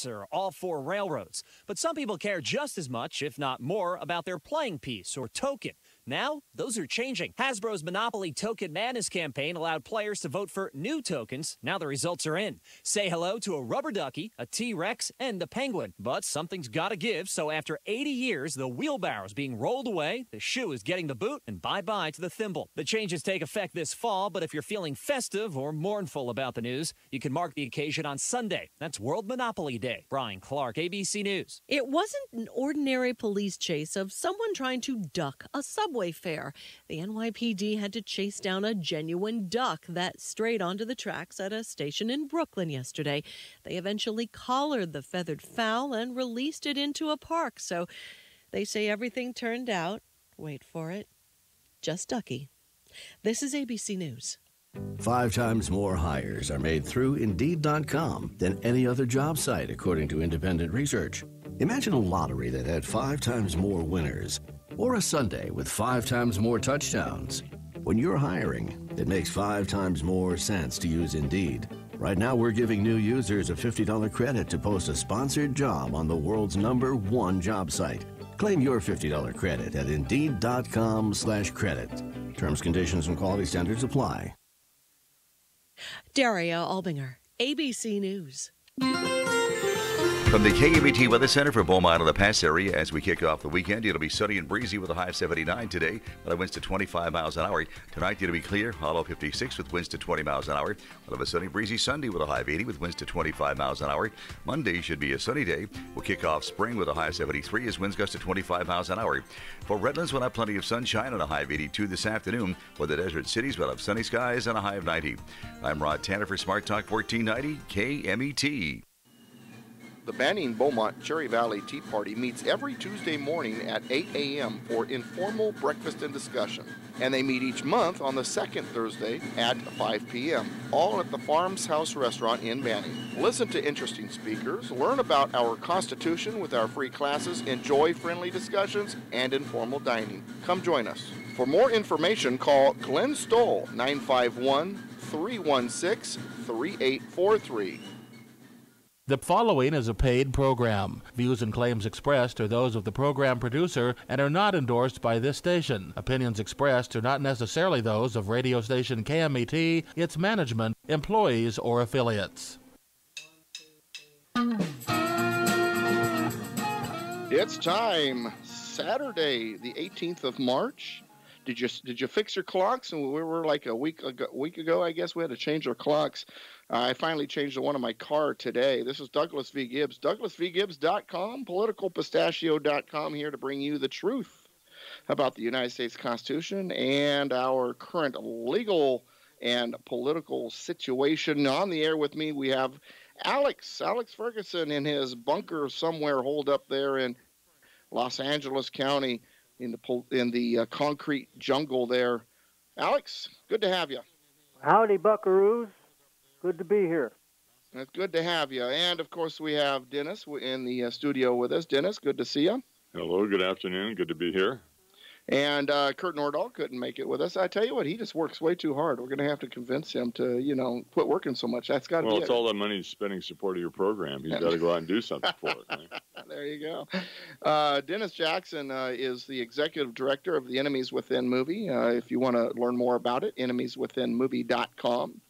or all four railroads. But some people care just as much, if not more, about their playing piece or token. Now, those are changing. Hasbro's Monopoly Token Madness campaign allowed players to vote for new tokens. Now the results are in. Say hello to a rubber ducky, a T-Rex, and a penguin. But something's gotta give, so after 80 years, the wheelbarrow's being rolled away, the shoe is getting the boot, and bye-bye to the thimble. The changes take effect this fall, but if you're feeling festive or mournful about the news, you can mark the occasion on Sunday. That's World Monopoly Day. Brian Clark, ABC News. It wasn't an ordinary police chase of someone trying to duck a subway fare. The NYPD had to chase down a genuine duck that strayed onto the tracks at a station in Brooklyn yesterday. They eventually collared the feathered fowl and released it into a park. So they say everything turned out, wait for it, just ducky. This is ABC News. 5 times more hires are made through Indeed.com than any other job site, according to independent research. Imagine a lottery that had 5 times more winners, or a Sunday with 5 times more touchdowns. When you're hiring, it makes 5 times more sense to use Indeed. Right now, we're giving new users a $50 credit to post a sponsored job on the world's #1 job site. Claim your $50 credit at Indeed.com/credit. Terms, conditions, and quality standards apply. Daria Albinger, ABC News. From the KUBT Weather Center for Beaumont and the Pass area, as we kick off the weekend, it'll be sunny and breezy with a high of 79 today, with winds to 25 miles an hour. Tonight, it'll be clear, hollow 56 with winds to 20 miles an hour. We'll have a sunny, breezy Sunday with a high of 80 with winds to 25 miles an hour. Monday should be a sunny day. We'll kick off spring with a high of 73 as winds gust to 25 miles an hour. For Redlands, we'll have plenty of sunshine and a high of 82 this afternoon. For the desert cities, we'll have sunny skies and a high of 90. I'm Rod Tanner for Smart Talk 1490 KMET. The Banning Beaumont Cherry Valley Tea Party meets every Tuesday morning at 8 a.m. for informal breakfast and discussion. And they meet each month on the second Thursday at 5 p.m., all at the Farms House Restaurant in Banning. Listen to interesting speakers, learn about our Constitution with our free classes, enjoy friendly discussions, and informal dining. Come join us. For more information, call Glenn Stoll, 951-316-3843. The following is a paid program. Views and claims expressed are those of the program producer and are not endorsed by this station. Opinions expressed are not necessarily those of radio station KMET, its management, employees, or affiliates. It's time. Saturday, the 18th of March. Did you fix your clocks? And we were like a week ago, I guess we had to change our clocks. I finally changed the one in my car today. This is Douglas V. Gibbs, DouglasVGibbs.com, PoliticalPistachio.com, here to bring you the truth about the United States Constitution and our current legal and political situation. On the air with me, we have Alex Ferguson in his bunker somewhere holed up there in Los Angeles County in the concrete jungle there. Alex, good to have you. Howdy, buckaroos. Good to be here. It's good to have you. And, of course, we have Dennis in the studio with us. Dennis, good to see you. Hello, good afternoon. Good to be here. And Kurt Nordahl couldn't make it with us. I tell you what, he just works way too hard. We're going to have to convince him to, quit working so much. That's got to be it. Well, it's all that money he's spending support of your program. He's got to go out and do something for it. Right? There you go. Dennis Jackson is the executive director of the Enemies Within movie. If you want to learn more about it, enemieswithinmovie.com.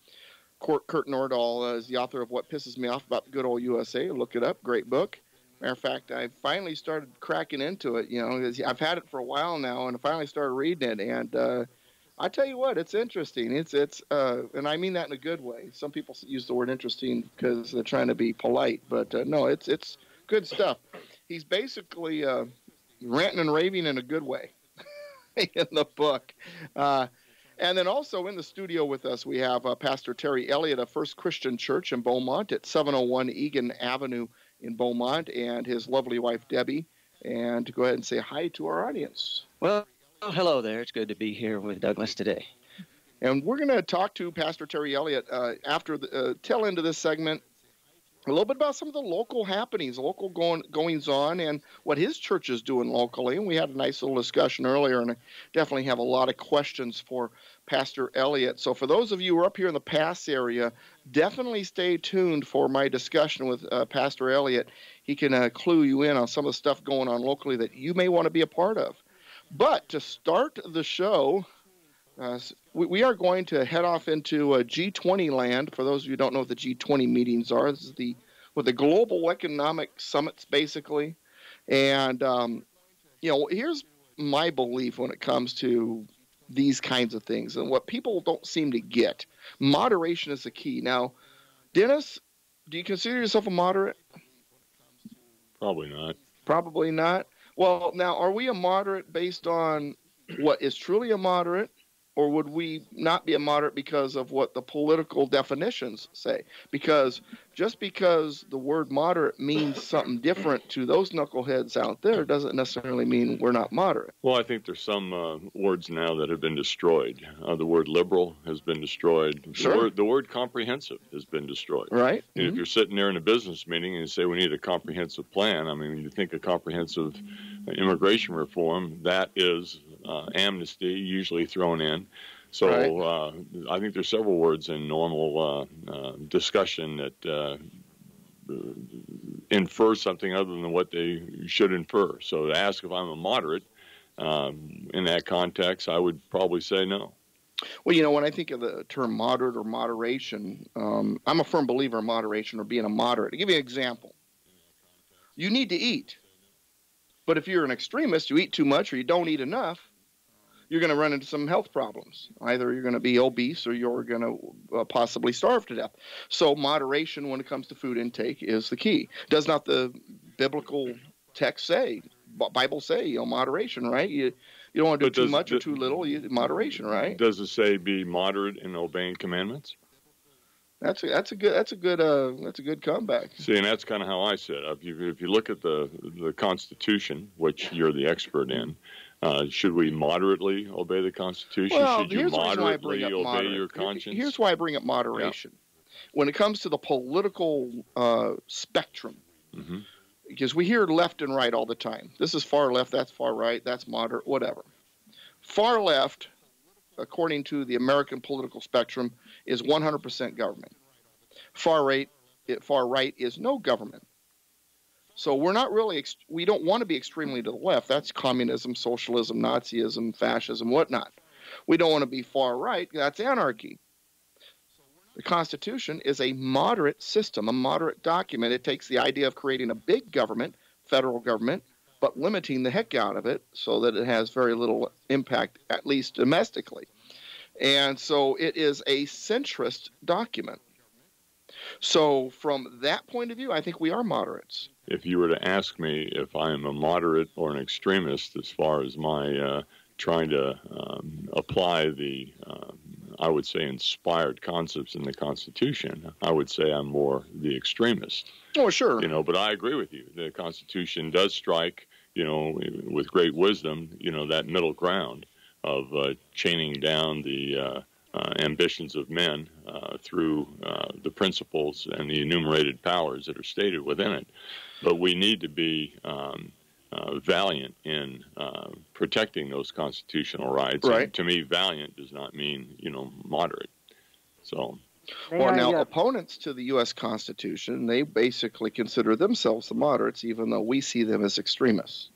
Kurt Nordahl is the author of What Pisses Me Off About the Good Old USA. Look it up. Great book. Matter of fact, I finally started cracking into it. I've had it for a while now, and I finally started reading it. And I tell you what, it's interesting. It's and I mean that in a good way. Some people use the word interesting because they're trying to be polite, but no, it's good stuff. He's basically ranting and raving in a good way in the book. And then also in the studio with us, we have Pastor Terry Elliot of First Christian Church in Beaumont at 701 Egan Avenue in Beaumont, and his lovely wife, Debbie. And to go ahead and say hi to our audience. Well, hello there. It's good to be here with Douglas today. And we're going to talk to Pastor Terry Elliot after the tail end of this segment a little bit about some of the local happenings, local goings on, and what his church is doing locally. And we had a nice little discussion earlier, and I definitely have a lot of questions for Pastor Elliot. So for those of you who are up here in the Pass area, definitely stay tuned for my discussion with Pastor Elliot. He can clue you in on some of the stuff going on locally that you may want to be a part of. But to start the show, we are going to head off into G20 land. For those of you who don't know what the G20 meetings are, this is the global economic summits, basically. And, here's my belief when it comes to these kinds of things and what people don't seem to get. Moderation is the key. Now, Dennis, do you consider yourself a moderate? Probably not. Probably not. Well, now, are we a moderate based on what is truly a moderate, or would we not be a moderate because of what the political definitions say? Because just because the word moderate means something different to those knuckleheads out there doesn't necessarily mean we're not moderate. Well, I think there's some words now that have been destroyed. The word liberal has been destroyed. Sure. The word comprehensive has been destroyed. Right. And if you're sitting there in a business meeting and you say we need a comprehensive plan, I mean, when you think of comprehensive immigration reform, that is amnesty usually thrown in. So right. I think there's several words in normal discussion that infer something other than what they should infer. So to ask if I'm a moderate in that context, I would probably say no. Well, when I think of the term moderate or moderation, I'm a firm believer in moderation or being a moderate. To give you an example, you need to eat. But if you're an extremist, you eat too much or you don't eat enough, you're going to run into some health problems. Either you're going to be obese or you're going to possibly starve to death. So moderation when it comes to food intake is the key. Does not the biblical text say, Bible say, moderation, right? You don't want to do too much or too little. Moderation, right? Does it say be moderate in obeying commandments? That's a good comeback. See, and that's kind of how I see it. If you look at the Constitution, which you're the expert in, should we moderately obey the Constitution? Well, should you moderately obey your conscience? Here's why I bring up moderation. Yeah. When it comes to the political spectrum, because we hear left and right all the time. This is far left, that's far right, that's moderate, whatever. Far left, according to the American political spectrum, is 100% government. Far right is no government. So we're not really, we don't want to be extremely to the left. That's communism, socialism, Nazism, fascism, whatnot. We don't want to be far right. That's anarchy. The Constitution is a moderate system, a moderate document. It takes the idea of creating a big government, federal government, but limiting the heck out of it so that it has very little impact, at least domestically. And so it is a centrist document. So from that point of view, I think we are moderates. If you were to ask me if I am a moderate or an extremist as far as my trying to apply the, I would say, inspired concepts in the Constitution, I would say I'm more the extremist. Oh, sure. But I agree with you. The Constitution does strike, with great wisdom, that middle ground of chaining down the ambitions of men through the principles and the enumerated powers that are stated within it. But we need to be valiant in protecting those constitutional rights. Right. And to me, valiant does not mean, moderate. So. Well, now, opponents to the U.S. Constitution, they basically consider themselves the moderates, even though we see them as extremists.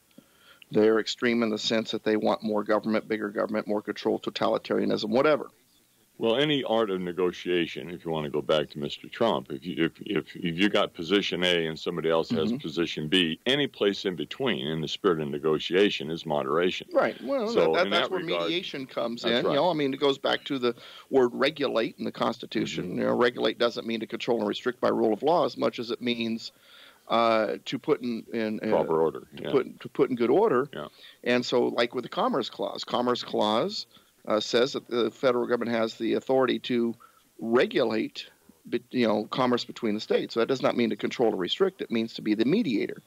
They're extreme in the sense that they want more government, bigger government, more control, totalitarianism, whatever. Well, any art of negotiation, if you want to go back to Mr. Trump, if you got position A and somebody else has position B, any place in between in the spirit of negotiation is moderation. Right. Well, so that's where mediation comes in. Right. It goes back to the word regulate in the Constitution. Regulate doesn't mean to control and restrict by rule of law as much as it means to put in proper order. To put in good order. Yeah. And so, like with the Commerce Clause says that the federal government has the authority to regulate, commerce between the states. So that does not mean to control or restrict. It means to be the mediator.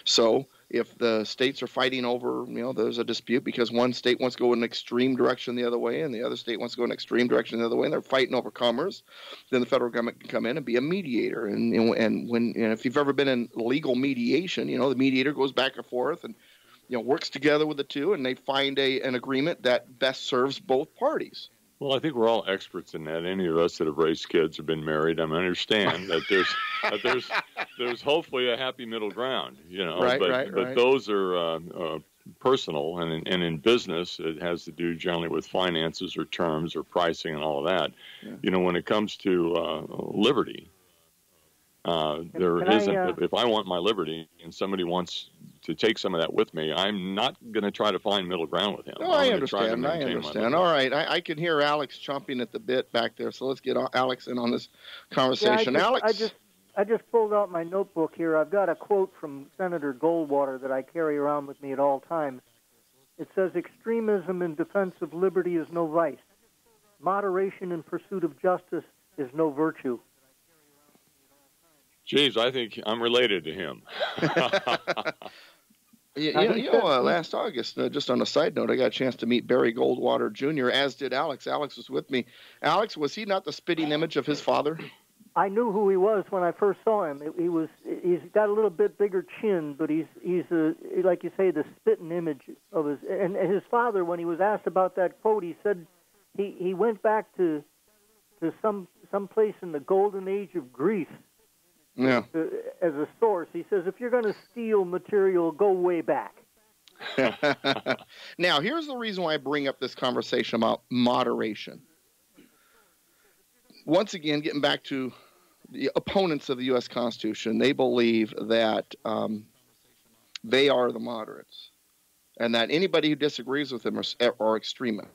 So if the states are fighting over, there's a dispute because one state wants to go in an extreme direction the other way and the other state wants to go in an extreme direction the other way, and they're fighting over commerce, then the federal government can come in and be a mediator. And if you've ever been in legal mediation, the mediator goes back and forth and works together with the two, and they find an agreement that best serves both parties. Well, I think we're all experts in that. Any of us that have raised kids or been married, I understand that there's hopefully a happy middle ground, but those are personal, and in business, it has to do generally with finances or terms or pricing and all of that. Yeah. When it comes to liberty, if I want my liberty and somebody wants to take some of that with me, I'm not going to try to find middle ground with him. No, I understand. All right. I can hear Alex chomping at the bit back there, so let's get Alex in on this conversation. Yeah, Alex? I just pulled out my notebook here. I've got a quote from Senator Goldwater that I carry around with me at all times. It says, "Extremism in defense of liberty is no vice. Moderation in pursuit of justice is no virtue." Geez, I think I'm related to him. Last August, just on a side note, I got a chance to meet Barry Goldwater Jr., as did Alex. Alex was with me. Alex, was he not the spitting image of his father? I knew who he was when I first saw him. He's got a little bit bigger chin, but he's like you say, the spitting image of his. And his father, when he was asked about that quote, he said he went back to some place in the golden age of Greece. Yeah. As a source, he says, if you're going to steal material, go way back. Now, here's the reason why I bring up this conversation about moderation. Once again, getting back to the opponents of the U.S. Constitution, they believe that they are the moderates and that anybody who disagrees with them are extremists.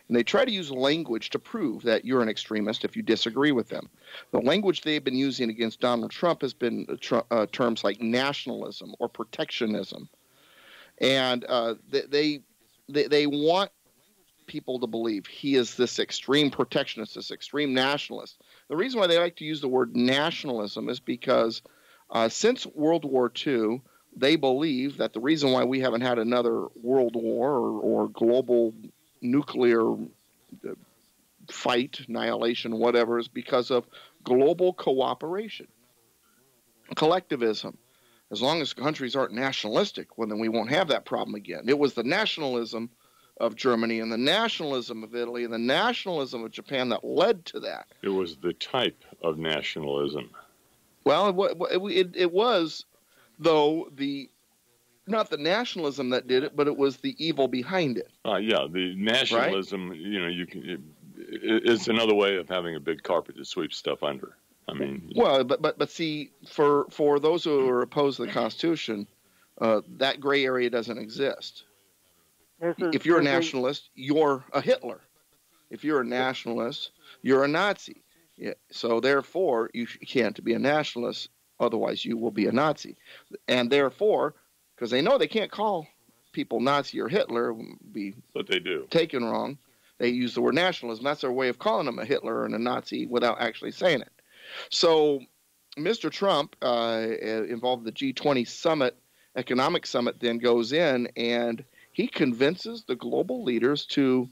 And they try to use language to prove that you're an extremist if you disagree with them. The language they've been using against Donald Trump has been terms like nationalism or protectionism. And they want people to believe he is this extreme protectionist, this extreme nationalist. The reason why they like to use the word nationalism is because since World War II, they believe that the reason why we haven't had another world war or global nuclear fight, annihilation, whatever, is because of global cooperation, collectivism. As long as countries aren't nationalistic, well, then we won't have that problem again. It was the nationalism of Germany and the nationalism of Italy and the nationalism of Japan that led to that. It was the type of nationalism. Well, it was, though, not the nationalism that did it, but it was the evil behind it. Yeah, the nationalism, right? It's another way of having a big carpet to sweep stuff under. I mean, well, but see, for those who are opposed to the Constitution, that gray area doesn't exist. If you're a nationalist, you're a Hitler. If you're a nationalist, you're a Nazi. Yeah, so therefore, you can't be a nationalist, otherwise you will be a Nazi. And therefore, because they know they can't call people Nazi or Hitler, but they do. Taken wrong, they use the word nationalism. That's their way of calling them a Hitler and a Nazi without actually saying it. So Mr. Trump, involved in the G20 summit, economic summit, then goes in and he convinces the global leaders to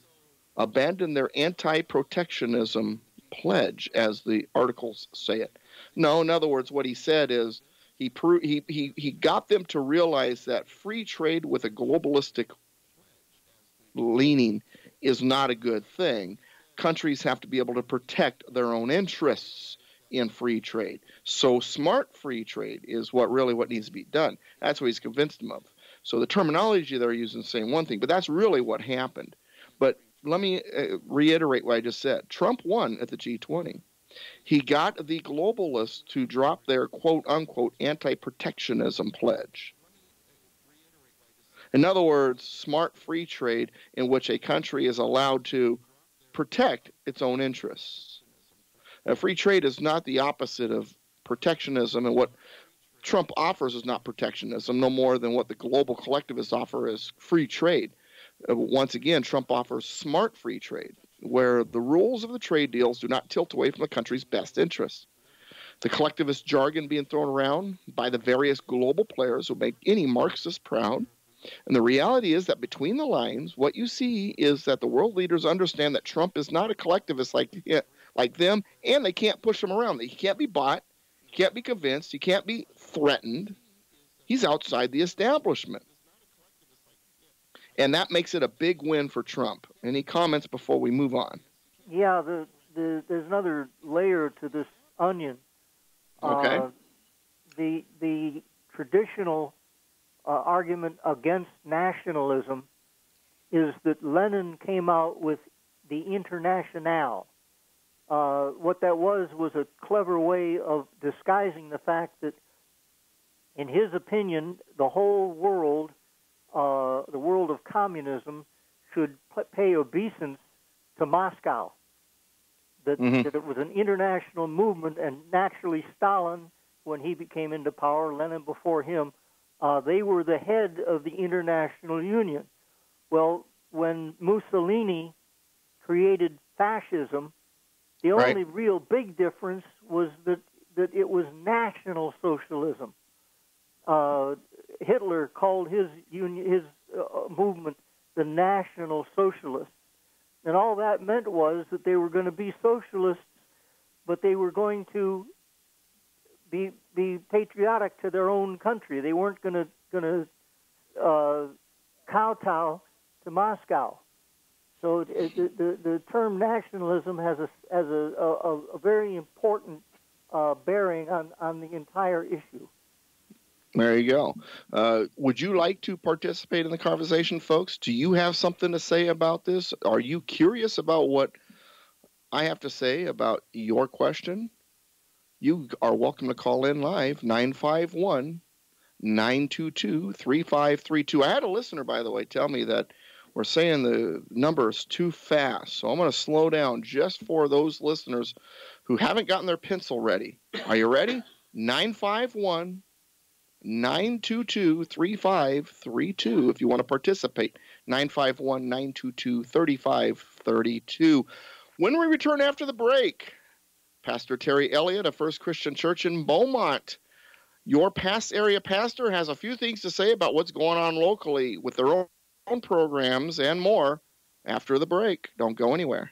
abandon their anti-protectionism pledge, as the articles say it. No, in other words, what he said is he got them to realize that free trade with a globalistic leaning is not a good thing. Countries have to be able to protect their own interests in free trade. So smart free trade is what needs to be done. That's what he's convinced them of. So the terminology they're using is saying one thing, but that's really what happened. But let me reiterate what I just said. Trump won at the G20. He got the globalists to drop their quote-unquote anti-protectionism pledge. In other words, smart free trade in which a country is allowed to protect its own interests. Now, free trade is not the opposite of protectionism, and what Trump offers is not protectionism, no more than what the global collectivists offer is free trade. Once again, Trump offers smart free trade, where the rules of the trade deals do not tilt away from the country's best interests. The collectivist jargon being thrown around by the various global players will make any Marxist proud. And the reality is that between the lines, what you see is that the world leaders understand that Trump is not a collectivist like them, and they can't push him around. He can't be bought. He can't be convinced. He can't be threatened. He's outside the establishment. And that makes it a big win for Trump. Any comments before we move on? Yeah, there's another layer to this onion. Okay. The traditional argument against nationalism is that Lenin came out with the Internationale. What that was a clever way of disguising the fact that, in his opinion, the whole world, the world of communism, should pay obeisance to Moscow. That it was an international movement, and naturally Stalin, when he came into power, Lenin before him, they were the head of the International Union. Well, when Mussolini created fascism, the only real big difference was that it was National Socialism. Hitler called his movement the National Socialists. And all that meant was that they were going to be socialists, but they were going to be patriotic to their own country. They weren't going to kowtow to Moscow. So the term nationalism has a very important bearing on the entire issue. There you go. Would you like to participate in the conversation, folks? Do you have something to say about this? Are you curious about what I have to say about your question? You are welcome to call in live, 951-922-3532. I had a listener, by the way, tell me that we're saying the number is too fast. So I'm going to slow down just for those listeners who haven't gotten their pencil ready. Are you ready? 951-922-3532 if you want to participate. 951-922-3532. When we return after the break, Pastor Terry Elliott of First Christian Church in Beaumont. Your past area pastor has a few things to say about what's going on locally with their own programs and more after the break. Don't go anywhere.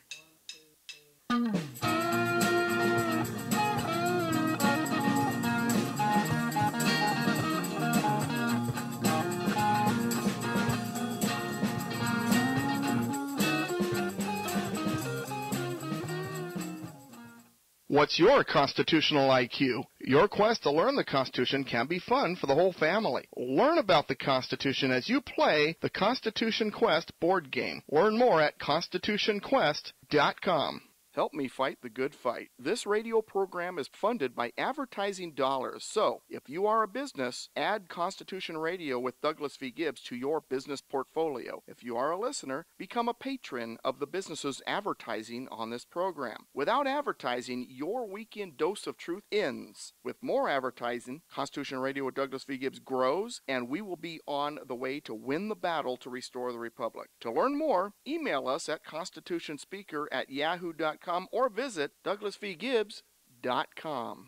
What's your constitutional IQ? Your quest to learn the Constitution can be fun for the whole family. Learn about the Constitution as you play the Constitution Quest board game. Learn more at constitutionquest.com. Help me fight the good fight. This radio program is funded by advertising dollars. So, if you are a business, add Constitution Radio with Douglas V. Gibbs to your business portfolio. If you are a listener, become a patron of the business's advertising on this program. Without advertising, your weekend dose of truth ends. With more advertising, Constitution Radio with Douglas V. Gibbs grows, and we will be on the way to win the battle to restore the Republic. To learn more, email us at constitutionspeaker@yahoo.com or visit douglasvgibbs.com.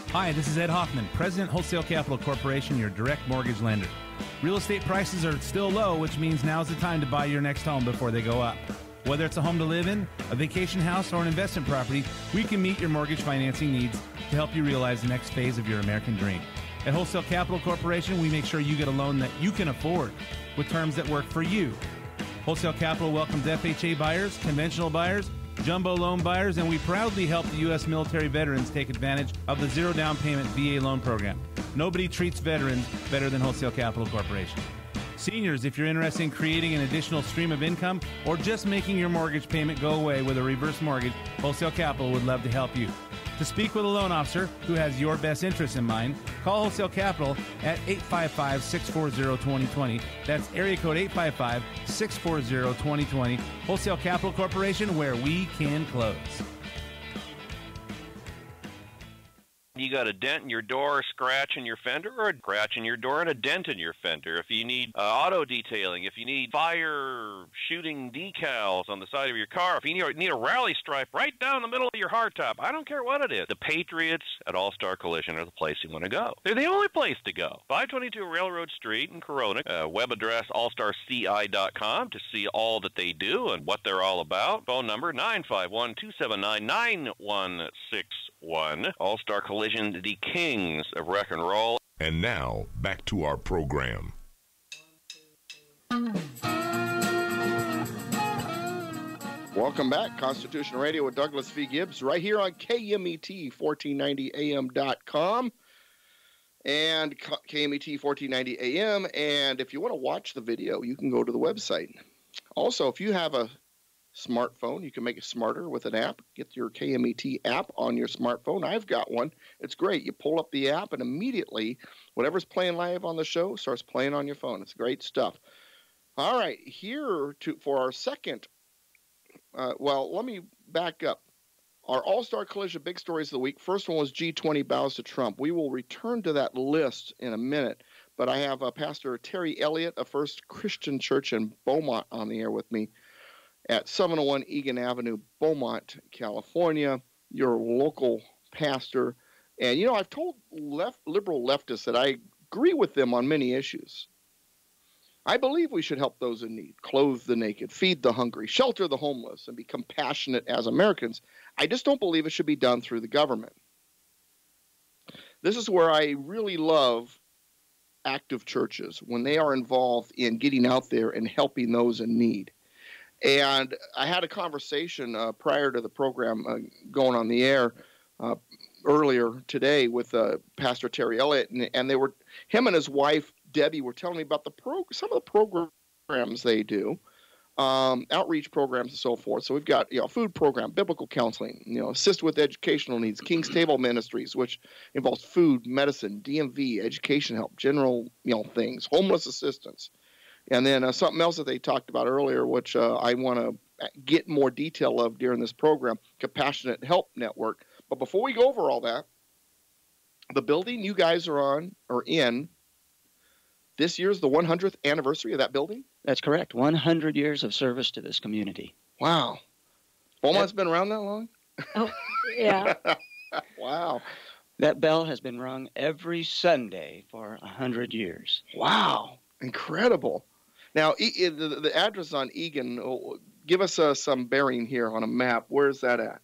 Hi, this is Ed Hoffman, President Wholesale Capital Corporation, your direct mortgage lender. Real estate prices are still low, which means now's the time to buy your next home before they go up. Whether it's a home to live in, a vacation house, or an investment property, we can meet your mortgage financing needs to help you realize the next phase of your American dream. At Wholesale Capital Corporation, we make sure you get a loan that you can afford with terms that work for you. Wholesale Capital welcomes FHA buyers, conventional buyers, jumbo loan buyers, and we proudly help the U.S. military veterans take advantage of the zero down payment VA loan program. Nobody treats veterans better than Wholesale Capital Corporation. Seniors, if you're interested in creating an additional stream of income or just making your mortgage payment go away with a reverse mortgage, Wholesale Capital would love to help you. To speak with a loan officer who has your best interests in mind, call Wholesale Capital at 855-640-2020. That's area code 855-640-2020. Wholesale Capital Corporation, where we can close. You got a dent in your door, a scratch in your fender, or a scratch in your door and a dent in your fender. If you need auto detailing, if you need fire shooting decals on the side of your car, if you need a rally stripe right down the middle of your hardtop, I don't care what it is. The Patriots at AllStar Collision are the place you want to go. They're the only place to go. 522 Railroad Street in Corona. Web address allstarci.com to see all that they do and what they're all about. Phone number 951-279-9161. AllStar Collision, the kings of rock and roll. And now, back to our program. Welcome back, Constitution Radio with Douglas V. Gibbs, right here on KMET1490am.com and KMET 1490 AM. And if you want to watch the video, you can go to the website. Also, if you have a smartphone, you can make it smarter with an app. Get your KMET app on your smartphone. I've got one. It's great. You pull up the app and immediately whatever's playing live on the show starts playing on your phone. It's great stuff. All right, here for our second, let me back up. Our All-Star Collision Big Stories of the Week. First one was G20 bows to Trump. We will return to that list in a minute, but I have Pastor Terry Elliot of First Christian Church in Beaumont on the air with me at 701 Egan Avenue, Beaumont, California, your local pastor. And, you know, I've told liberal leftists that I agree with them on many issues. I believe we should help those in need, clothe the naked, feed the hungry, shelter the homeless, and be compassionate as Americans. I just don't believe it should be done through the government. This is where I really love active churches, when they are involved in getting out there and helping those in need. And I had a conversation prior to the program going on the air earlier today with Pastor Terry Elliott, and they were, him and his wife Debbie were telling me about some of the programs they do, outreach programs and so forth. So we've got, food program, biblical counseling, assist with educational needs, King's Table Ministries, which involves food, medicine, DMV, education help, general, things, homeless assistance. And then something else that they talked about earlier, which I want to get more detail of during this program, Compassionate Help Network. But before we go over all that, the building you guys are in, this year's the 100th anniversary of that building? That's correct. 100 years of service to this community. Wow. Beaumont's been around that long? Oh, yeah. Wow. That bell has been rung every Sunday for 100 years. Wow. Incredible. Now, the address on Egan, give us some bearing here on a map. Where's that at?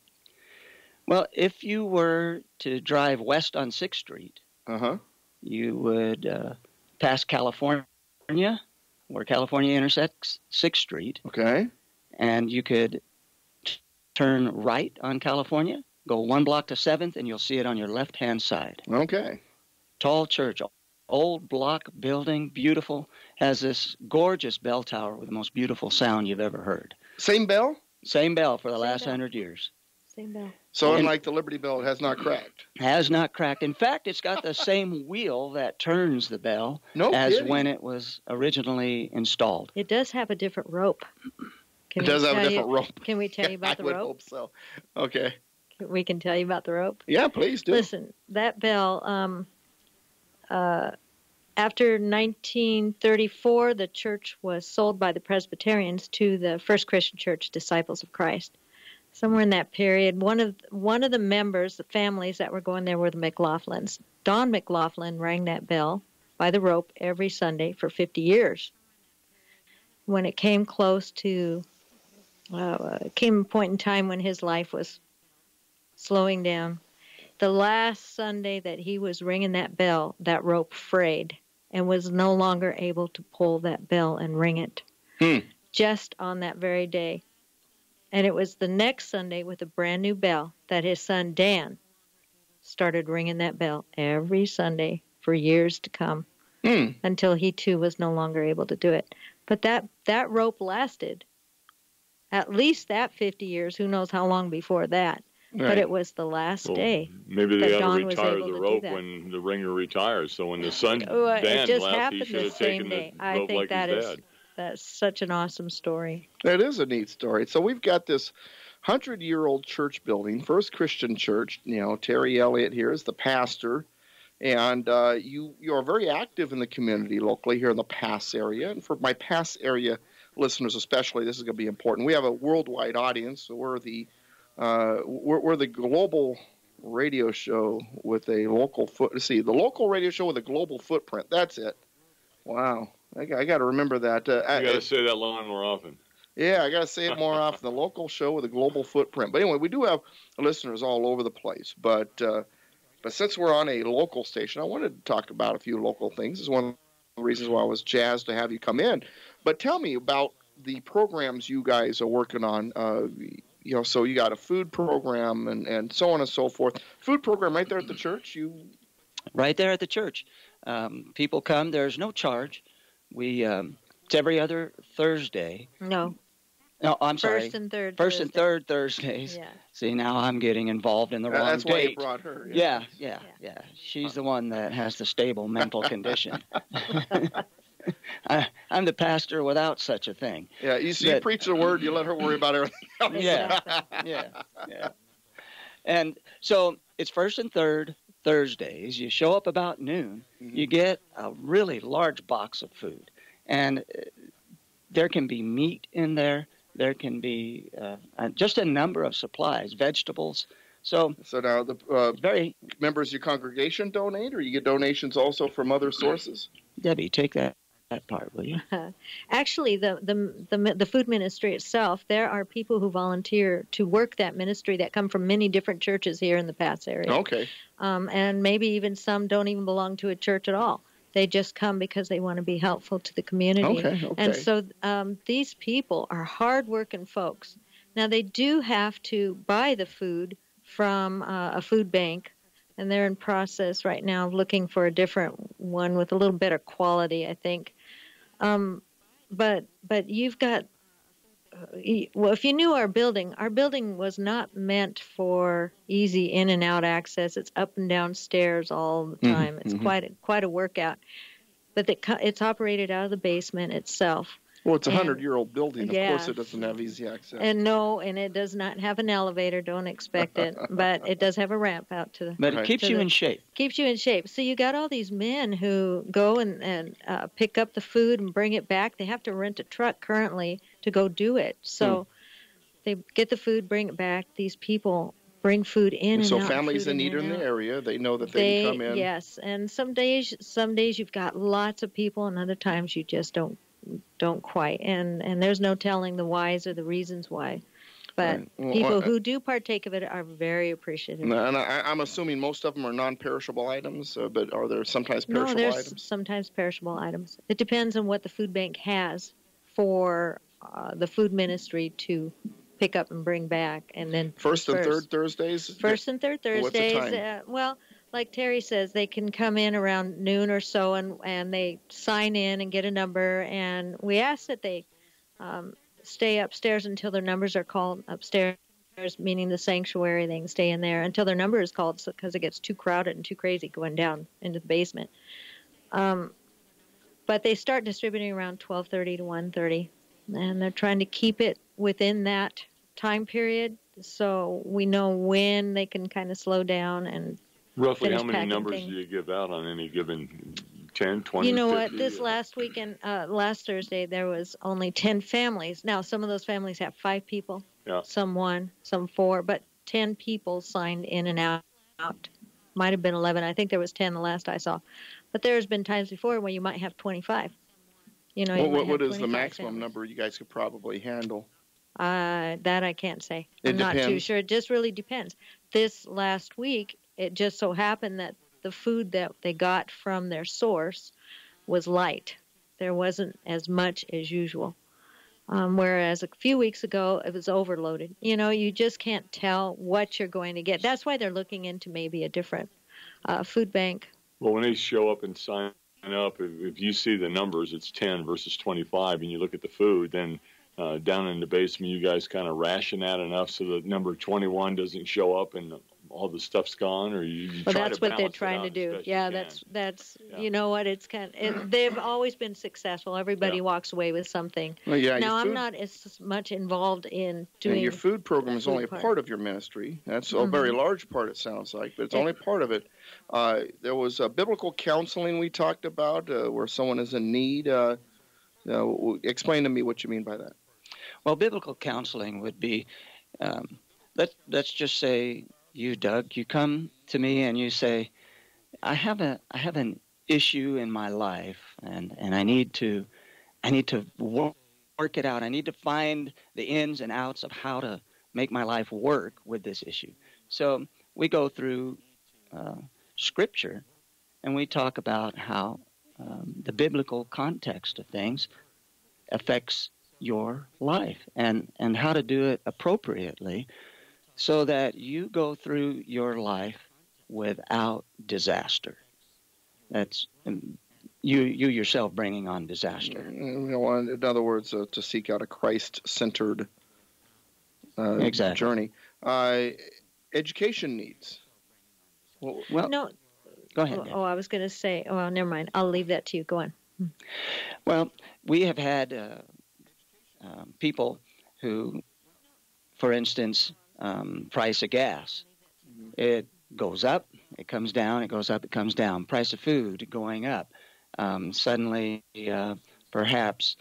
Well, if you were to drive west on 6th Street, you would pass California, where California intersects 6th Street. Okay. And you could turn right on California, go 1 block to 7th, and you'll see it on your left-hand side. Okay. Tall church, old block building, beautiful, has this gorgeous bell tower with the most beautiful sound you've ever heard. Same bell? Same bell for the last 100 years. Same bell. So unlike the Liberty Bell, it has not cracked? Has not cracked. In fact, it's got the same wheel that turns the bell when it was originally installed. It does have a different rope. It does have a different rope. Can we tell you about the rope? I would hope so. Okay. We can tell you about the rope? Yeah, please do. Listen, that bell, after 1934, the church was sold by the Presbyterians to the First Christian Church Disciples of Christ. Somewhere in that period, one of the members, the families that were going there were the McLaughlins. Don McLaughlin rang that bell by the rope every Sunday for 50 years. When it came close to, came a point in time when his life was slowing down. The last Sunday that he was ringing that bell, that rope frayed and was no longer able to pull that bell and ring it. Just on that very day. And it was the next Sunday with a brand new bell that his son Dan started ringing that bell every Sunday for years to come until he too was no longer able to do it. But that rope lasted at least that 50 years. Who knows how long before that? Right. But it was the last day. Maybe they ought to retire the rope when the ringer retires. So when the son Dan left, he should have taken the rope like his dad. That's such an awesome story. It is a neat story. So we've got this 100-year-old church building, First Christian Church. Terry Elliott here is the pastor. And you are very active in the community locally here in the Pass area. And for my Pass area listeners especially, this is going to be important. We have a worldwide audience. So we're the global radio show with a local the local radio show with a global footprint. That's it. Wow. I got to remember that. You got to say that line more often. Yeah, I got to say it more often. The local show with a global footprint. But anyway, we do have listeners all over the place. But since we're on a local station, I wanted to talk about a few local things. This is one of the reasons why I was jazzed to have you come in. But tell me about the programs you guys are working on. So you got a food program and so on and so forth. Food program right there at the church. Right there at the church. People come. There's no charge. It's every other Thursday. No, I'm sorry. First and third. First and third Thursdays. Yeah. See, now I'm getting involved in the wrong That's date. why you brought her. Yeah. She's the one that has the stable mental condition. I'm the pastor without such a thing. Yeah, you preach the word, you let her worry about everything else. Yeah. And so it's first and third Thursdays. You show up about noon. Mm-hmm. You get a really large box of food. And there can be meat in there. There can be just a number of supplies, vegetables. So now the members of your congregation donate, or you get donations also from other sources? Debbie, take that part, will you? Actually, the food ministry itself, there are people who volunteer to work that ministry that come from many different churches here in the Pass area. Okay. And maybe even some don't even belong to a church at all. They just come because they want to be helpful to the community. Okay. And so these people are hard-working folks. Now, they do have to buy the food from a food bank, and they're in process right now of looking for a different one with a little better quality, I think. But you've got, if you knew our building was not meant for easy in and out access. It's up and down stairs all the time. Mm-hmm. It's quite a workout. But it's operated out of the basement itself. Well, it's a 100-year-old building. Of Yeah. course, it doesn't have easy access. And it does not have an elevator. Don't expect it. But it does have a ramp out to the. But it keeps you in shape. Keeps you in shape. So you got all these men who go and pick up the food and bring it back. They have to rent a truck currently to go do it. So they get the food, bring it back. These people bring food in and out. So families in need in the area, they know that they can come in. Yes, and some days you've got lots of people, and other times you just don't quite, and there's no telling the whys or the reasons why, but people who do partake of it are very appreciative. And I'm assuming most of them are non-perishable items, but are there sometimes perishable items? No, there's sometimes perishable items. It depends on what the food bank has for the food ministry to pick up and bring back, and then First and third Thursdays. What's the time? Well, like Terry says, they can come in around noon or so, and they sign in and get a number. And we ask that they stay upstairs until their numbers are called upstairs, meaning the sanctuary. They can stay in there until their number is called, because it gets too crowded and too crazy going down into the basement. But they start distributing around 12:30 to 1:30, and they're trying to keep it within that time period, so we know when they can kind of slow down and roughly how many numbers things. do you give out on any given 10, 20, You know 50? what? This last weekend, last Thursday, there was only 10 families. Now, some of those families have 5 people, some 1, some 4, but 10 people signed in and out. Might have been 11. I think there was 10 the last I saw. But there's been times before where you might have 25. What is the maximum number you guys could probably handle? That I can't say. I'm not too sure. It just really depends. This last week, it just so happened that the food that they got from their source was light. There wasn't as much as usual. Whereas a few weeks ago, it was overloaded. You just can't tell what you're going to get. That's why they're looking into maybe a different food bank. Well, when they show up and sign up, if you see the numbers, it's 10 versus 25, and you look at the food, then down in the basement, you guys kind of ration that enough so that number 21 doesn't show up and all the stuff's gone, or you try to balance it out. Well, that's what they're trying to do. Yeah, that's you know what, it's they've always been successful. Everybody walks away with something. Well, yeah, now, I'm not as much involved in doing. And your food program is only a part of your ministry. That's a very large part, it sounds like, but it's only part of it. There was biblical counseling we talked about where someone is in need. Explain to me what you mean by that. Well, biblical counseling would be, let's just say you, Doug, you come to me and you say, I have an issue in my life, and I need to work it out. I need to find the ins and outs of how to make my life work with this issue. So we go through Scripture, and we talk about how the biblical context of things affects your life and how to do it appropriately so that you go through your life without disaster. That's you yourself bringing on disaster. In other words, to seek out a Christ-centered journey. Education needs. Well, no. Go ahead. Oh, I was going to say, well, never mind. I'll leave that to you. Go on. Well, we have had people who, for instance, price of gas. It goes up, it comes down, it goes up, it comes down. Price of food going up. Suddenly, perhaps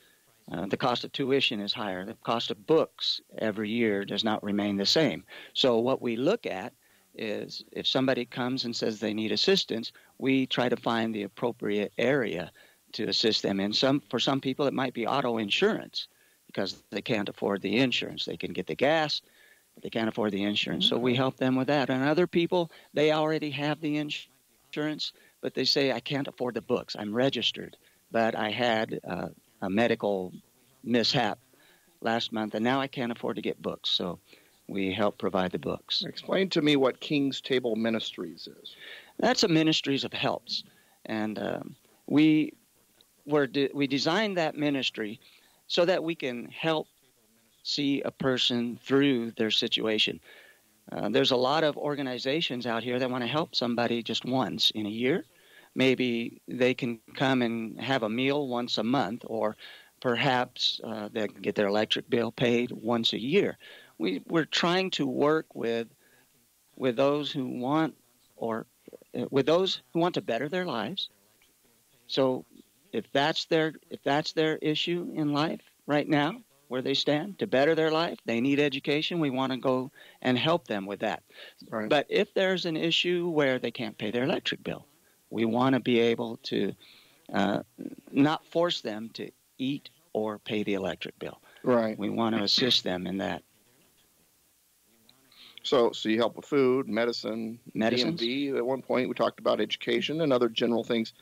the cost of tuition is higher. The cost of books every year does not remain the same. So what we look at is if somebody comes and says they need assistance, we try to find the appropriate area to assist them in. For some people, it might be auto insurance because they can't afford the insurance. They can get the gas, but they can't afford the insurance. So we help them with that. And other people, they already have the insurance, but they say, I can't afford the books. I'm registered, but I had a medical mishap last month, and now I can't afford to get books. So we help provide the books. Explain to me what King's Table Ministries is. That's a ministries of helps. And we designed that ministry so that we can help see a person through their situation. There's a lot of organizations out here that want to help somebody just once in a year. Maybe they can come and have a meal once a month, or perhaps they can get their electric bill paid once a year. We're trying to work with those who want to better their lives. So if that's their issue in life right now, where they stand, to better their life, they need education, we want to go and help them with that. Right. But if there's an issue where they can't pay their electric bill, we want to be able to not force them to eat or pay the electric bill. Right. We want to assist them in that. So you help with food, medicines. DMV. At one point, we talked about education and other general things.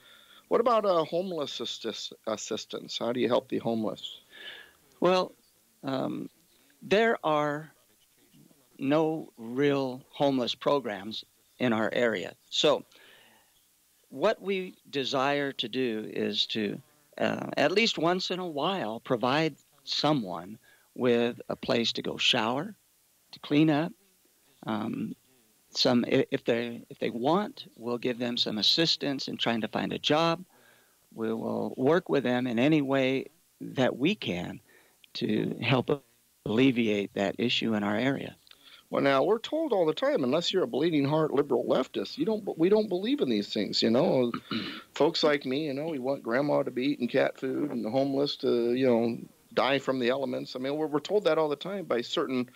What about homeless assistance? How do you help the homeless? Well, there are no real homeless programs in our area. So what we desire to do is to, at least once in a while, provide someone with a place to go shower, to clean up. If they want, we'll give them some assistance in trying to find a job. We will work with them in any way that we can to help alleviate that issue in our area. Well, now, we're told all the time, unless you're a bleeding heart liberal leftist, we don't believe in these things, you know. Folks like me, you know, we want grandma to be eating cat food and the homeless to, you know, die from the elements. I mean, we're told that all the time by certain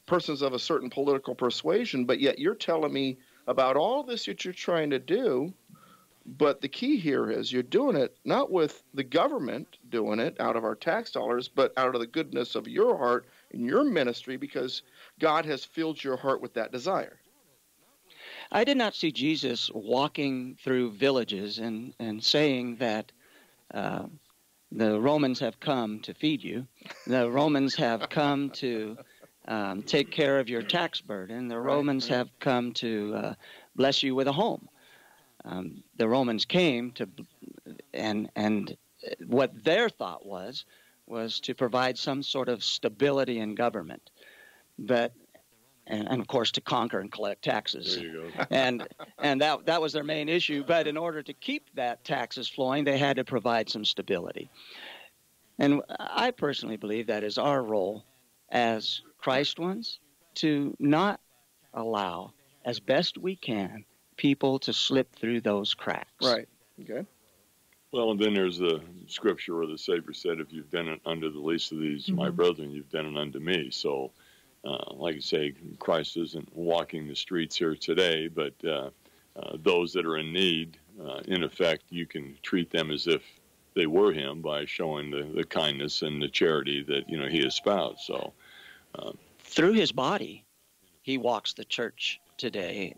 persons of a certain political persuasion, but yet you're telling me about all this that you're trying to do. But the key here is you're doing it not with the government doing it out of our tax dollars, but out of the goodness of your heart and your ministry, because God has filled your heart with that desire. I did not see Jesus walking through villages and saying that the Romans have come to feed you. The Romans have come to take care of your tax burden. The Romans have come to bless you with a home. The Romans came to, and what their thought was to provide some sort of stability in government, but and of course to conquer and collect taxes. There you go. and that was their main issue. But in order to keep that taxes flowing, they had to provide some stability. And I personally believe that is our role as Christ ones, to not allow, as best we can, people to slip through those cracks. Right. Okay. Well, and then there's the scripture where the Savior said, if you've done it unto the least of these, my brethren, you've done it unto me. So, like you say, Christ isn't walking the streets here today, but those that are in need, in effect, you can treat them as if they were him by showing the kindness and the charity that, you know, he espoused. So, through his body, he walks the church today.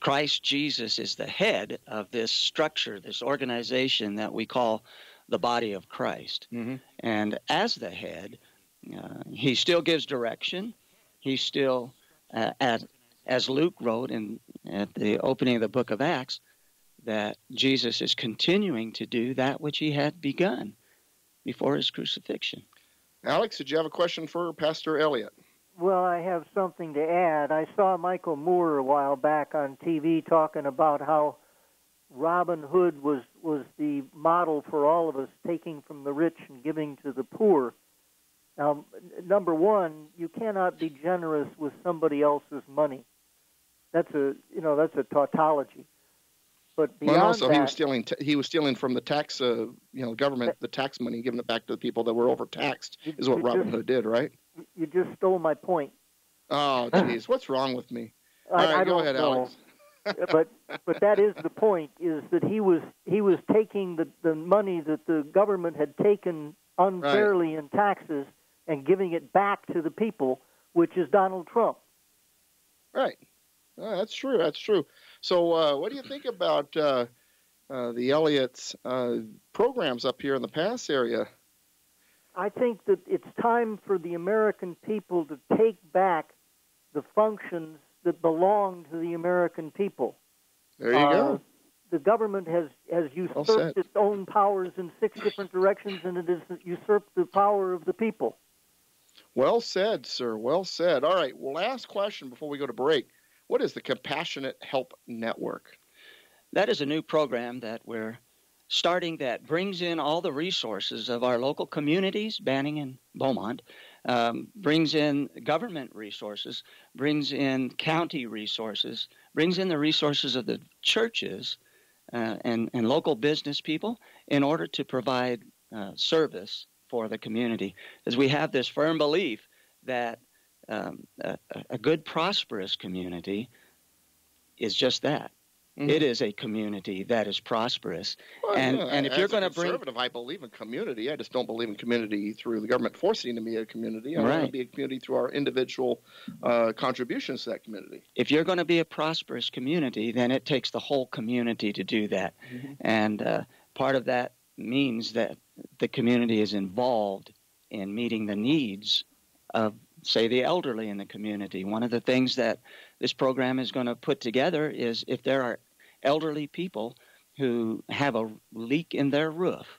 Christ Jesus is the head of this structure, this organization that we call the body of Christ. And as the head, he still gives direction. He still, as Luke wrote at the opening of the book of Acts, that Jesus is continuing to do that which he had begun before his crucifixion. Alex, did you have a question for Pastor Elliot? Well, I have something to add. I saw Michael Moore a while back on TV talking about how Robin Hood was the model for all of us, taking from the rich and giving to the poor. Now, number one, you cannot be generous with somebody else's money. That's a tautology. But beyond also that, he was stealing from the tax, government, the tax money, giving it back to the people that were overtaxed. Is what Robin Hood did, right? You just stole my point. Oh, geez, what's wrong with me? All right, go ahead, Alex. but that is the point: is that he was taking the money that the government had taken unfairly in taxes and giving it back to the people, which is Donald Trump. Right. That's true. That's true. So, what do you think about the Elliot's programs up here in the Pass area? I think that it's time for the American people to take back the functions that belong to the American people. There you go. The government has usurped its own powers in 6 different directions, and it has usurped the power of the people. Well said, sir. Well said. All right. Well, last question before we go to break. What is the Compassionate Help Network? That is a new program that we're starting that brings in all the resources of our local communities, Banning and Beaumont, brings in government resources, brings in county resources, brings in the resources of the churches and local business people in order to provide service for the community. As we have this firm belief that a good, prosperous community is just that. It is a community that is prosperous. Well, and if you're going to bring... conservative, I believe in community. I just don't believe in community through the government forcing to be a community. I want to be a community through our individual contributions to that community. If you're going to be a prosperous community, then it takes the whole community to do that. And part of that means that the community is involved in meeting the needs of, say, the elderly in the community. One of the things that this program is going to put together is if there are elderly people who have a leak in their roof,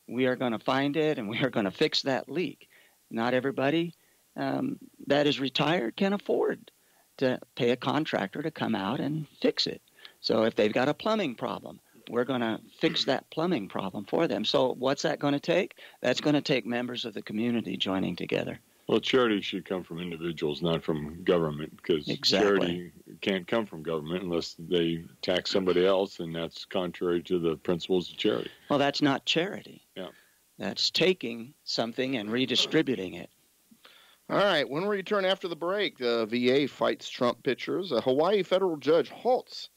we are going to find it and we are going to fix that leak. Not everybody that is retired can afford to pay a contractor to come out and fix it. So if they've got a plumbing problem, we're going to fix that plumbing problem for them. So what's that going to take? That's going to take members of the community joining together. Well, charity should come from individuals, not from government, because charity can't come from government unless they tax somebody else, and that's contrary to the principles of charity. Well, that's not charity. Yeah. That's taking something and redistributing it. All right. When we return after the break, the VA fights Trump pictures. A Hawaii federal judge halts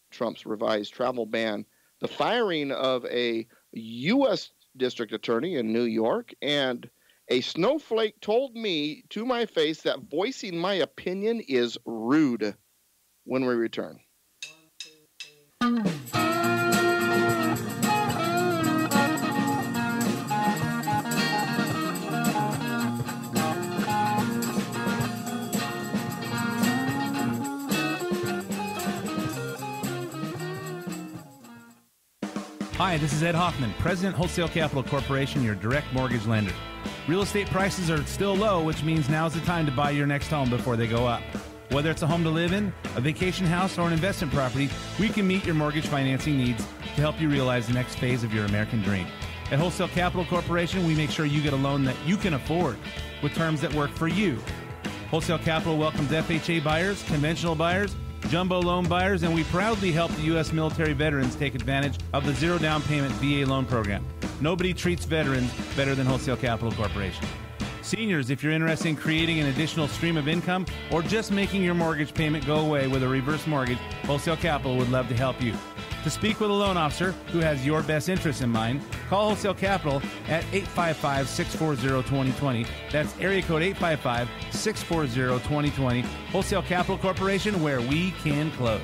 Trump's revised travel ban. The firing of a U.S. district attorney in New York, and a snowflake told me to my face that voicing my opinion is rude. When we return. Hi, this is Ed Hoffman, President, Wholesale Capital Corporation, your direct mortgage lender. Real estate prices are still low, which means now's the time to buy your next home before they go up. Whether it's a home to live in, a vacation house, or an investment property, we can meet your mortgage financing needs to help you realize the next phase of your American dream. At Wholesale Capital Corporation, we make sure you get a loan that you can afford with terms that work for you. Wholesale Capital welcomes FHA buyers, conventional buyers, jumbo loan buyers, and we proudly help the U.S. military veterans take advantage of the zero down payment VA loan program. Nobody treats veterans better than Wholesale Capital Corporation. Seniors, if you're interested in creating an additional stream of income or just making your mortgage payment go away with a reverse mortgage, Wholesale Capital would love to help you. To speak with a loan officer who has your best interests in mind, call Wholesale Capital at 855-640-2020. That's area code 855-640-2020. Wholesale Capital Corporation, where we can close.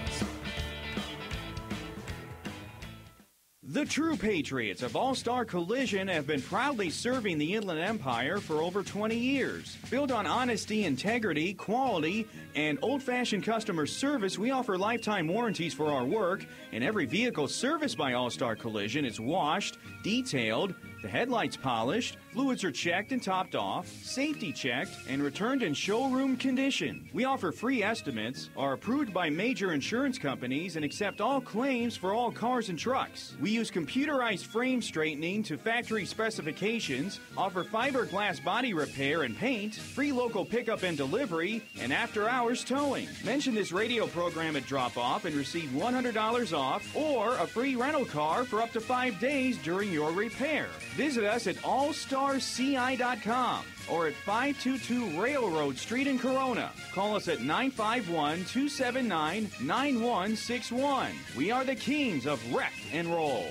The true patriots of AllStar Collision have been proudly serving the Inland Empire for over 20 years. Built on honesty, integrity, quality, and old-fashioned customer service, we offer lifetime warranties for our work, and every vehicle serviced by AllStar Collision is washed, detailed, the headlights polished, fluids are checked and topped off, safety checked, and returned in showroom condition. We offer free estimates, are approved by major insurance companies, and accept all claims for all cars and trucks. We use computerized frame straightening to factory specifications, offer fiberglass body repair and paint, free local pickup and delivery, and after-hours towing. Mention this radio program at drop-off and receive $100 off or a free rental car for up to 5 days during your repair. Visit us at allstarci.com or at 522 Railroad Street in Corona. Call us at 951-279-9161. We are the kings of wreck and roll.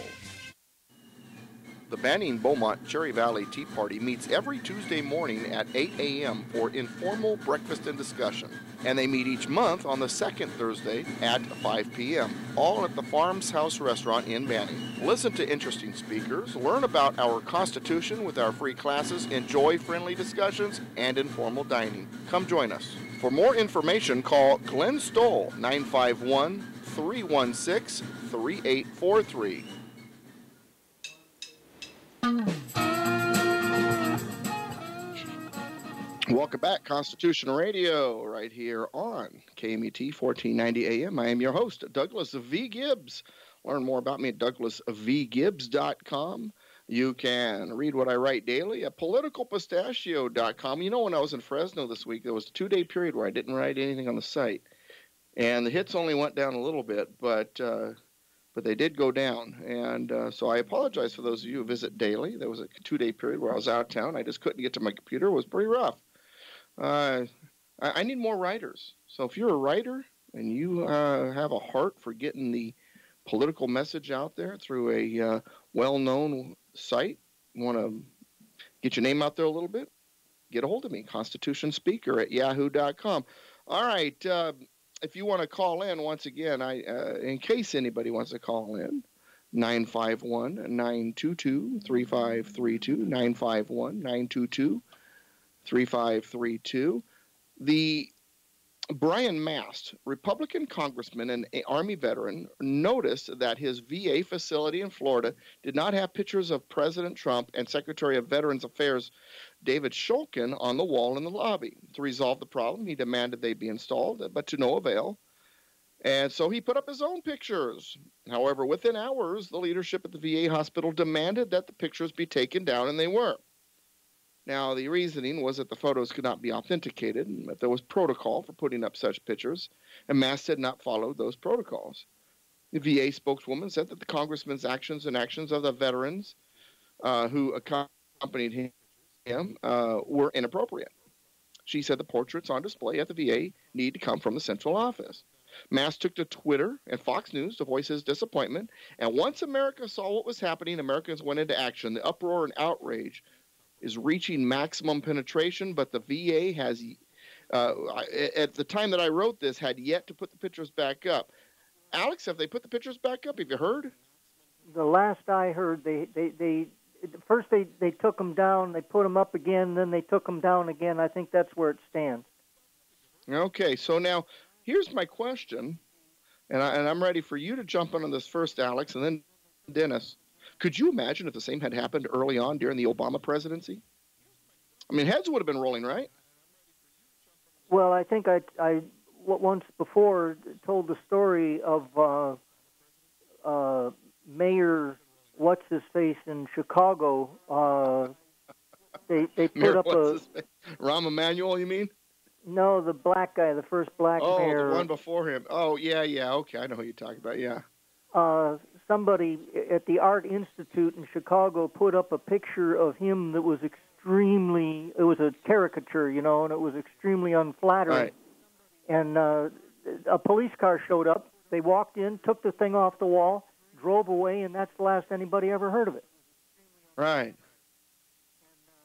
The Banning Beaumont Cherry Valley Tea Party meets every Tuesday morning at 8 a.m. for informal breakfast and discussion. And they meet each month on the second Thursday at 5 p.m., all at the Farms House Restaurant in Banning. Listen to interesting speakers, learn about our Constitution with our free classes, enjoy friendly discussions, and informal dining. Come join us. For more information, call Glenn Stoll, 951-316-3843. Welcome back, Constitution Radio, right here on KMET 1490 AM. I am your host, Douglas V. Gibbs. Learn more about me at douglasvgibbs.com. You can read what I write daily at politicalpistachio.com. You know, when I was in Fresno this week, there was a 2-day period where I didn't write anything on the site. And the hits only went down a little bit, but they did go down. And so I apologize for those of you who visit daily. There was a 2-day period where I was out of town. I just couldn't get to my computer. It was pretty rough. I need more writers. So if you're a writer and you have a heart for getting the political message out there through a well-known site, you want to get your name out there a little bit, get a hold of me, constitutionspeaker@yahoo.com. All right. If you want to call in, once again, in case anybody wants to call in, 951-922-3532, 951-922-3532. The Brian Mast, Republican congressman and Army veteran, noticed that his VA facility in Florida did not have pictures of President Trump and Secretary of Veterans Affairs David Shulkin on the wall in the lobby. To resolve the problem, he demanded they be installed, but to no avail. And so he put up his own pictures. However, within hours, the leadership at the VA hospital demanded that the pictures be taken down, and they were. Now, the reasoning was that the photos could not be authenticated, and that there was protocol for putting up such pictures, and Mast had not followed those protocols. The VA spokeswoman said that the congressman's actions and actions of the veterans who accompanied him were inappropriate. She said the portraits on display at the VA need to come from the central office. Mast took to Twitter and Fox News to voice his disappointment, and once America saw what was happening, Americans went into action. The uproar and outrage is reaching maximum penetration, but the VA has, at the time that I wrote this, had yet to put the pictures back up. Alex, have they put the pictures back up? Have you heard? The last I heard, first they took them down, they put them up again, then they took them down again. I think that's where it stands. Okay, so now here's my question, and I'm ready for you to jump in on this first, Alex, and then Dennis. Could you imagine if the same had happened early on during the Obama presidency? I mean, heads would have been rolling, right? Well, I think I once before told the story of Mayor What's-His-Face in Chicago. They put up Rahm Emanuel, you mean? No, the black guy, the first black mayor. Oh, the one before him. Oh, yeah, okay, I know who you're talking about, yeah. Somebody at the Art Institute in Chicago put up a picture of him that was it was a caricature, and it was extremely unflattering. Right. And a police car showed up. They walked in, took the thing off the wall, drove away, and that's the last anybody ever heard of it. Right.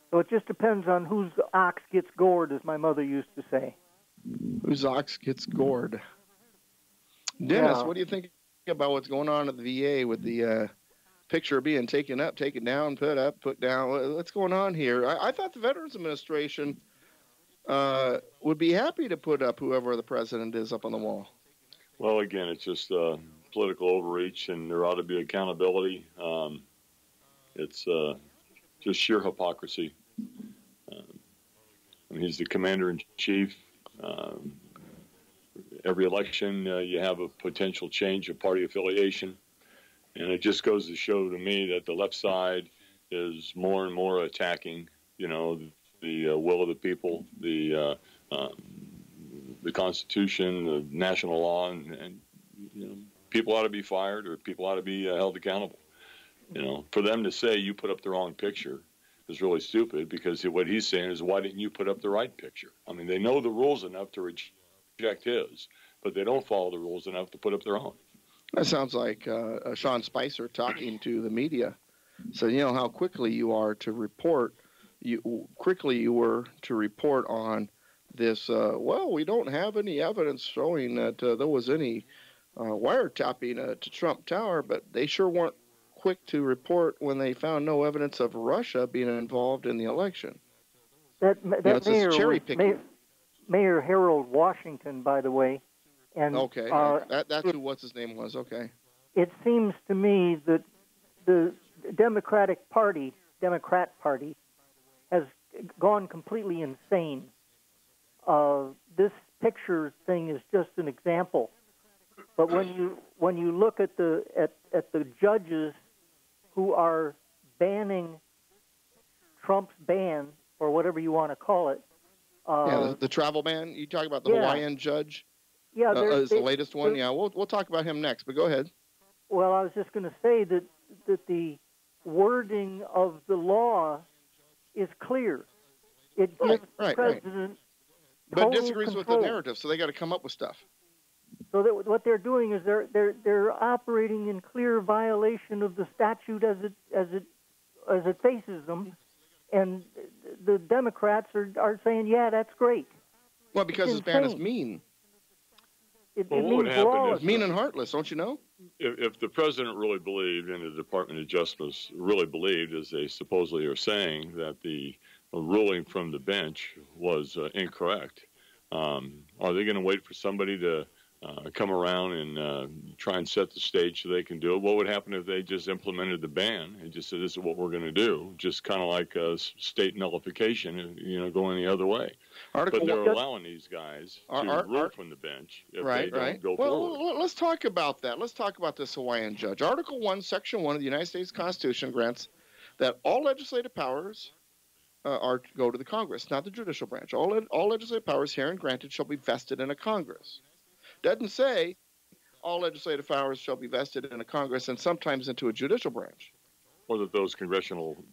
So it just depends on whose ox gets gored, as my mother used to say. Whose ox gets gored. Dennis, What do you think about what's going on at the VA with the picture being taken up, taken down, put up, put down. What's going on here? I thought the Veterans Administration would be happy to put up whoever the president is up on the wall. Well, again, it's just political overreach, and there ought to be accountability. It's just sheer hypocrisy. I mean, he's the commander-in-chief. Every election, you have a potential change of party affiliation. And it just goes to show to me that the left side is more and more attacking, you know, the will of the people, the Constitution, the national law, and you know, people ought to be fired or people ought to be held accountable. You know, for them to say you put up the wrong picture is really stupid, because what he's saying is, why didn't you put up the right picture? I mean, they know the rules enough to reject his, but they don't follow the rules enough to put up their own. That sounds like Sean Spicer talking to the media. So you know how quickly you are to report. You were to report on this. Well, we don't have any evidence showing that there was any wiretapping to Trump Tower, but they sure weren't quick to report when they found no evidence of Russia being involved in the election. That mayor cherry was picking. Mayor Harold Washington, by the way. And, okay, that's who what's his name was. Okay. It seems to me that the Democrat Party has gone completely insane. This picture thing is just an example, but when you look at the judges who are banning Trump's ban, or whatever you want to call it, the travel ban. You talk about the Hawaiian judge. Yeah, is the latest one. Yeah, we'll talk about him next. But go ahead. Well, I was just going to say that the wording of the law is clear. It gives the president but total disagrees control. with the narrative, so they got to come up with stuff. So that what they're doing is they're operating in clear violation of the statute as it faces them, and the Democrats are saying, yeah, that's great. Well, because this ban is mean. It what means would happen lawless. Mean and heartless, don't you know? If the president really believed, and the Department of Justice really believed, as they supposedly are saying, that the ruling from the bench was incorrect, are they going to wait for somebody to come around and try and set the stage so they can do it? What would happen if they just implemented the ban and just said, this is what we're going to do? Just kind of like state nullification, going the other way. But they're allowing these guys to rule from the bench if they don't go forward. Well, let's talk about that. Let's talk about this Hawaiian judge. Article 1, Section 1 of the United States Constitution grants that all legislative powers go to the Congress, not the judicial branch. All legislative powers herein granted shall be vested in a Congress. Doesn't say all legislative powers shall be vested in a Congress and sometimes into a judicial branch. Or that those congressional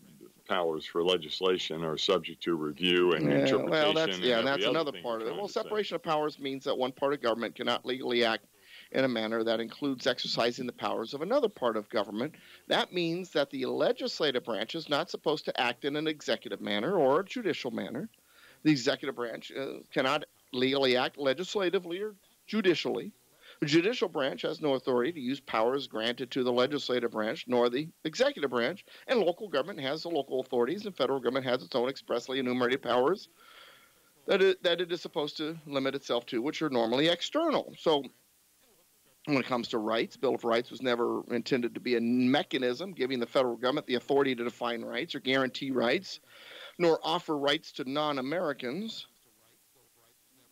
powers for legislation are subject to review and interpretation. Well, that's another part of it. Well, separation of powers means that one part of government cannot legally act in a manner that includes exercising the powers of another part of government. That means that the legislative branch is not supposed to act in an executive manner or a judicial manner. The executive branch cannot legally act legislatively or judicially. The judicial branch has no authority to use powers granted to the legislative branch nor the executive branch, and local government has the local authorities, and federal government has its own expressly enumerated powers that it is supposed to limit itself to, which are normally external. So when it comes to rights, Bill of Rights was never intended to be a mechanism giving the federal government the authority to define rights or guarantee rights, nor offer rights to non-Americans.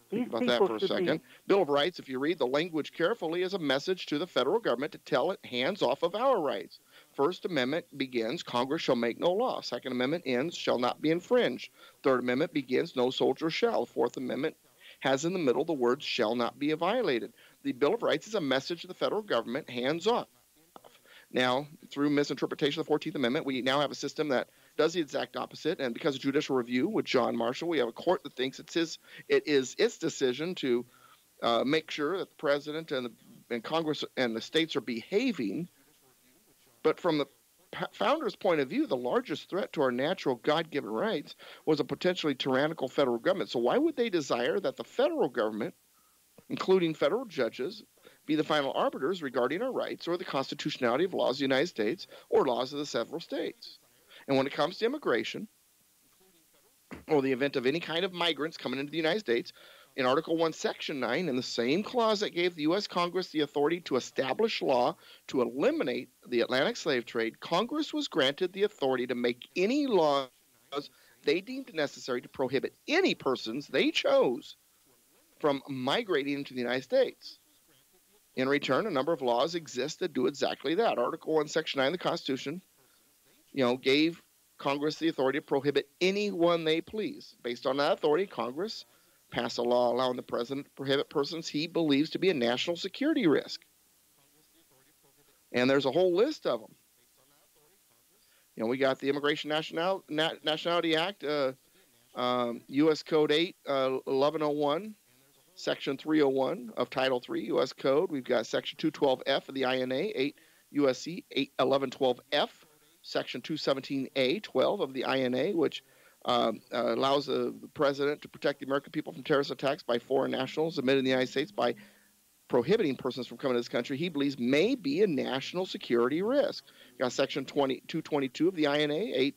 Think about that for a second. Bill of Rights, if you read the language carefully, is a message to the federal government to tell it hands off of our rights. First Amendment begins, Congress shall make no law. Second Amendment ends, shall not be infringed. Third Amendment begins, no soldier shall. Fourth Amendment has in the middle the words shall not be violated. The Bill of Rights is a message to the federal government, hands off. Now, through misinterpretation of the 14th Amendment, we now have a system that does the exact opposite, and because of judicial review with John Marshall, we have a court that thinks it is its decision to make sure that the president and Congress and the states are behaving. But from the founders' point of view, the largest threat to our natural God-given rights was a potentially tyrannical federal government. So why would they desire that the federal government, including federal judges, be the final arbiters regarding our rights or the constitutionality of laws of the United States or laws of the several states. And when it comes to immigration, or the event of any kind of migrants coming into the United States, in Article 1, Section 9, in the same clause that gave the U.S. Congress the authority to establish law to eliminate the Atlantic slave trade, Congress was granted the authority to make any laws they deemed necessary to prohibit any persons they chose from migrating into the United States. In return, a number of laws exist that do exactly that. Article 1, Section 9 of the Constitution, gave Congress the authority to prohibit anyone they please. Based on that authority, Congress passed a law allowing the president to prohibit persons he believes to be a national security risk. And there's a whole list of them. We got the Immigration Nationality Act, U.S. Code 8, 1101, Section 301 of Title 3, U.S. Code. We've got Section 212F of the INA, 8 U.S.C. 1112F, Section 217A, 12 of the INA, which allows the president to protect the American people from terrorist attacks by foreign nationals admitted in the United States by prohibiting persons from coming to this country he believes may be a national security risk. You got Section 222 of the INA,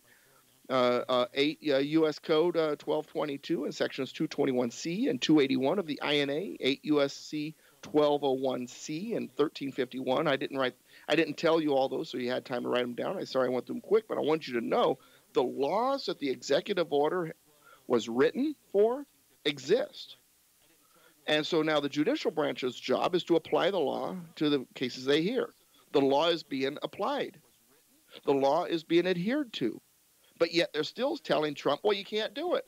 8 U.S. Code 1222, and Sections 221C and 281 of the INA, 8 U.S.C. 1201C and 1351. I didn't tell you all those, so you had time to write them down. I'm sorry I went through them quick, but I want you to know the laws that the executive order was written for exist. And so now the judicial branch's job is to apply the law to the cases they hear. The law is being applied. The law is being adhered to. But yet they're still telling Trump, well, you can't do it.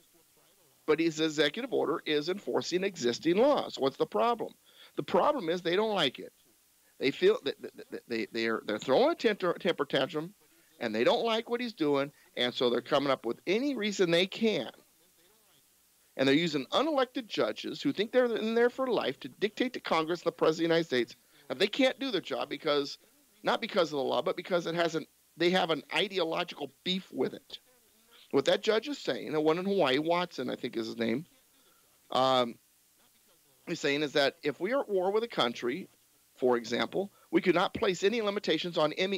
But his executive order is enforcing existing laws. What's the problem? The problem is they don't like it. They feel that they're throwing a temper tantrum, and they don't like what he's doing, and so they're coming up with any reason they can. And they're using unelected judges who think they're in there for life to dictate to Congress and the President of the United States that they can't do their job not because of the law, but because they have an ideological beef with it. What that judge is saying, the one in Hawaii, Watson, I think is his name, he's saying is that if we are at war with a country, for example, we could not place any limitations on any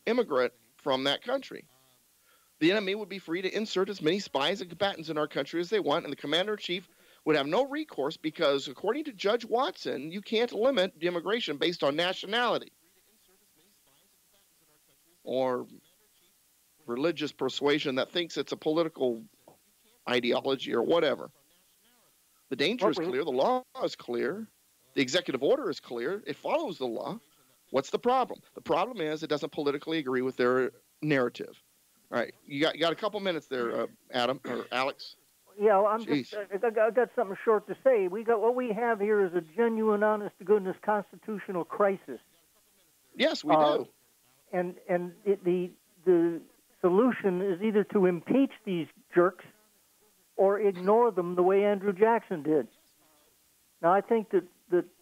immigrant from that country. The enemy would be free to insert as many spies and combatants in our country as they want, and the commander-in-chief would have no recourse because, according to Judge Watson, you can't limit immigration based on nationality or religious persuasion that thinks it's a political ideology or whatever. The danger is clear. The law is clear. The executive order is clear. It follows the law. What's the problem? The problem is it doesn't politically agree with their narrative. All right, you got a couple minutes there, Adam or Alex. Yeah, well, I got something short to say. What we have here is a genuine, honest-to-goodness constitutional crisis. Yes, we do. And the solution is either to impeach these jerks or ignore them the way Andrew Jackson did. Now, I think that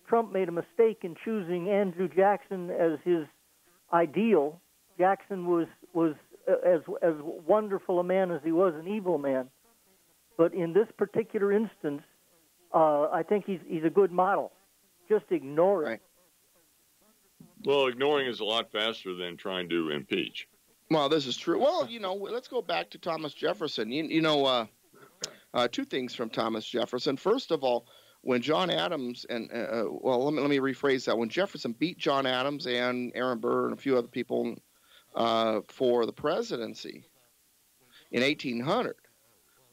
Trump made a mistake in choosing Andrew Jackson as his ideal. Jackson was as wonderful a man as he was an evil man. But in this particular instance, I think he's a good model. Just ignore it. Well, ignoring is a lot faster than trying to impeach. Well, this is true. Well, let's go back to Thomas Jefferson. Two things from Thomas Jefferson. First of all, when John Adams let me rephrase that. When Jefferson beat John Adams and Aaron Burr and a few other people for the presidency in 1800,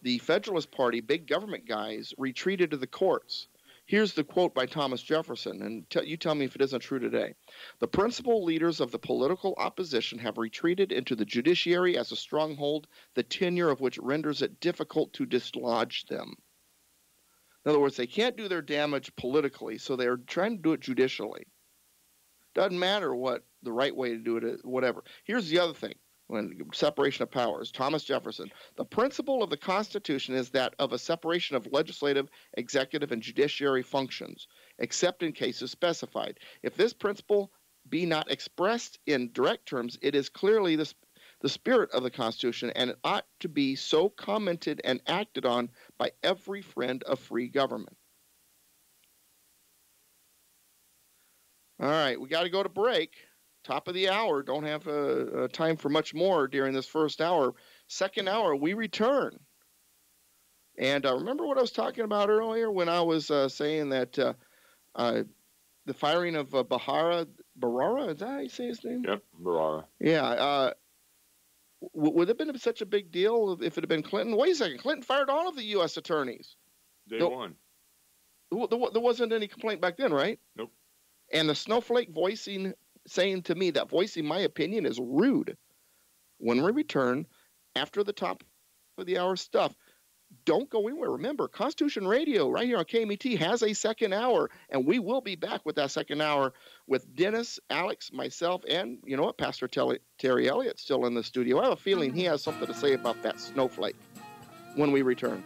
the Federalist Party, big government guys, retreated to the courts. Here's the quote by Thomas Jefferson, and you tell me if it isn't true today. The principal leaders of the political opposition have retreated into the judiciary as a stronghold, the tenure of which renders it difficult to dislodge them. In other words, they can't do their damage politically, so they're trying to do it judicially. Doesn't matter what the right way to do it is, whatever. Here's the other thing. When separation of powers, Thomas Jefferson, the principle of the Constitution is that of a separation of legislative, executive, and judiciary functions, except in cases specified. If this principle be not expressed in direct terms, it is clearly the spirit of the Constitution, and it ought to be so commented and acted on by every friend of free government. All right, we got to go to break. Top of the hour. Don't have time for much more during this first hour. Second hour, we return. And remember what I was talking about earlier when I was saying that the firing of Bharara, is that how you say his name? Yep, Bharara. Yeah. Would it have been such a big deal if it had been Clinton? Wait a second. Clinton fired all of the U.S. attorneys. Day one. There wasn't any complaint back then, right? Nope. And the Snowflake saying to me that voicing my opinion is rude. When we return, after the top of the hour stuff, don't go anywhere. Remember, Constitution Radio right here on KMET has a second hour, and we will be back with that second hour with Dennis, Alex, myself, and you know what, Pastor Terry Elliott still in the studio. I have a feeling he has something to say about that snowflake when we return.